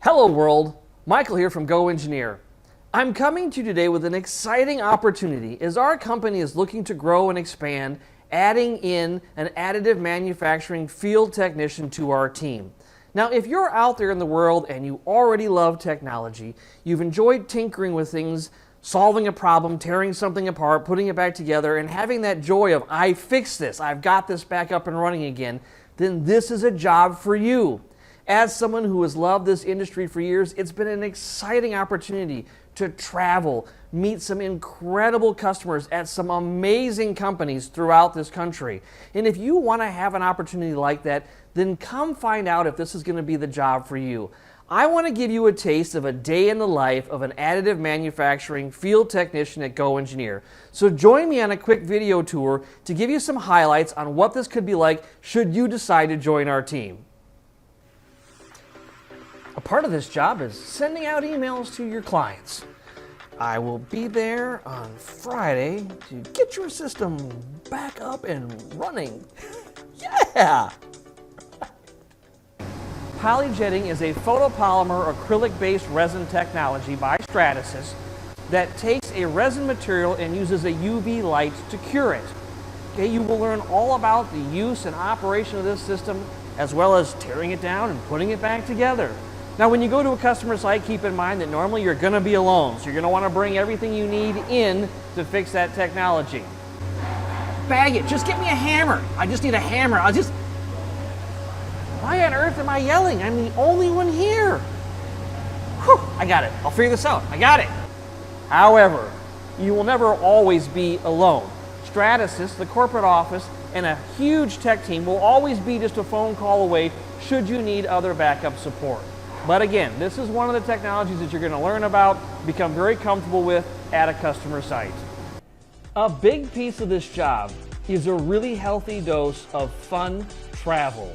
Hello world, Michael here from GoEngineer. I'm coming to you today with an exciting opportunity as our company is looking to grow and expand, adding in an additive manufacturing field technician to our team. Now, if you're out there in the world and you already love technology, you've enjoyed tinkering with things, solving a problem, tearing something apart, putting it back together, and having that joy of, I fixed this, I've got this back up and running again, then this is a job for you. As someone who has loved this industry for years, it's been an exciting opportunity to travel, meet some incredible customers at some amazing companies throughout this country. And if you want to have an opportunity like that, then come find out if this is going to be the job for you. I want to give you a taste of a day in the life of an additive manufacturing field technician at GoEngineer. So join me on a quick video tour to give you some highlights on what this could be like should you decide to join our team. A part of this job is sending out emails to your clients. I will be there on Friday to get your system back up and running. Yeah! Polyjetting is a photopolymer acrylic-based resin technology by Stratasys that takes a resin material and uses a UV light to cure it. Okay, you will learn all about the use and operation of this system, as well as tearing it down and putting it back together. Now, when you go to a customer site, keep in mind that normally you're going to be alone, so you're going to want to bring everything you need in to fix that technology. Bag it. Just get me a hammer. I just need a hammer. Why on earth am I yelling? I'm the only one here. Whew, I got it. I'll figure this out. I got it. However, you will never always be alone. Stratasys, the corporate office, and a huge tech team will always be just a phone call away should you need other backup support. But again, this is one of the technologies that you're going to learn about, become very comfortable with at a customer site. A big piece of this job is a really healthy dose of fun travel.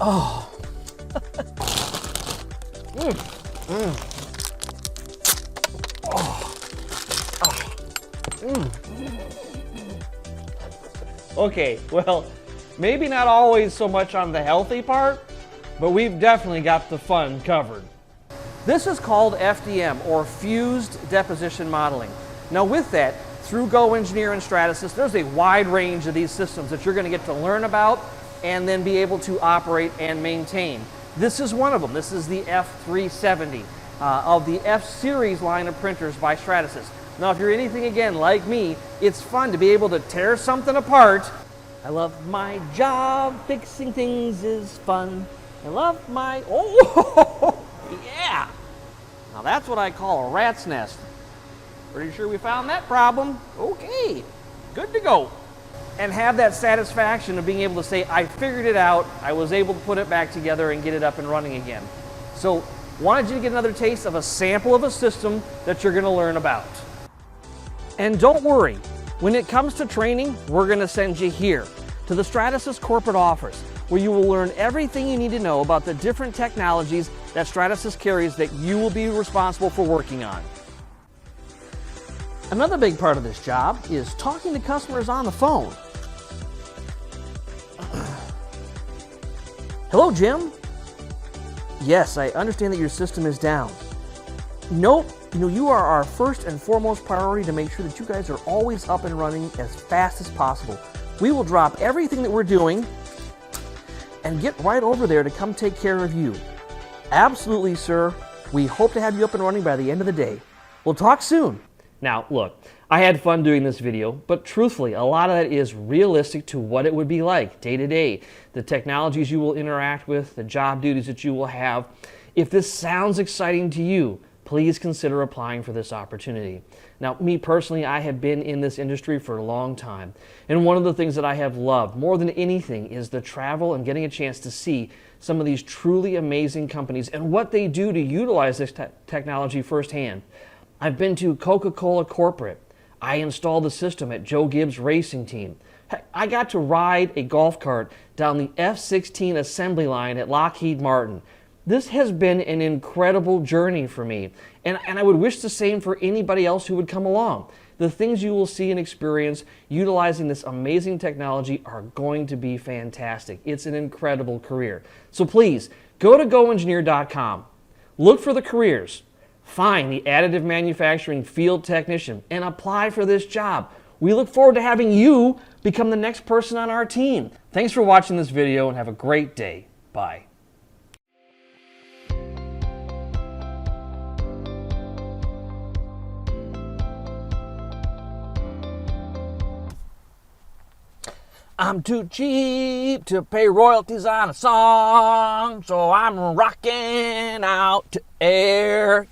Oh. Okay, well, maybe not always so much on the healthy part, but we've definitely got the fun covered. This is called FDM, or Fused Deposition Modeling. Now with that, through GoEngineer and Stratasys, there's a wide range of these systems that you're going to get to learn about and then be able to operate and maintain. This is one of them. This is the F370 of the F-Series line of printers by Stratasys. Now, if you're anything, again, like me, it's fun to be able to tear something apart. I love my job, fixing things is fun. I love my, oh, yeah. Now that's what I call a rat's nest. Pretty sure we found that problem. Okay, good to go. And have that satisfaction of being able to say, I figured it out, I was able to put it back together and get it up and running again. So, wanted you to get another taste of a sample of a system that you're going to learn about. And don't worry, when it comes to training, we're going to send you here to the Stratasys corporate office, where you will learn everything you need to know about the different technologies that Stratasys carries that you will be responsible for working on. Another big part of this job is talking to customers on the phone. Hello, Jim. Yes, I understand that your system is down. Nope, you are our first and foremost priority to make sure that you guys are always up and running as fast as possible. We will drop everything that we're doing and get right over there to come take care of you. Absolutely, sir. We hope to have you up and running by the end of the day. We'll talk soon. Now, look, I had fun doing this video, but truthfully, a lot of that is realistic to what it would be like day to day, the technologies you will interact with, the job duties that you will have. If this sounds exciting to you, please consider applying for this opportunity. Now, me personally, I have been in this industry for a long time, and one of the things that I have loved more than anything is the travel and getting a chance to see some of these truly amazing companies and what they do to utilize this technology firsthand. I've been to Coca-Cola Corporate. I installed the system at Joe Gibbs Racing Team. Heck, I got to ride a golf cart down the F-16 assembly line at Lockheed Martin. This has been an incredible journey for me, and I would wish the same for anybody else who would come along. The things you will see and experience utilizing this amazing technology are going to be fantastic. It's an incredible career. So please, go to GoEngineer.com, look for the careers, find the additive manufacturing field technician, and apply for this job. We look forward to having you become the next person on our team. Thanks for watching this video and have a great day. Bye. I'm too cheap to pay royalties on a song, so I'm rocking out to air.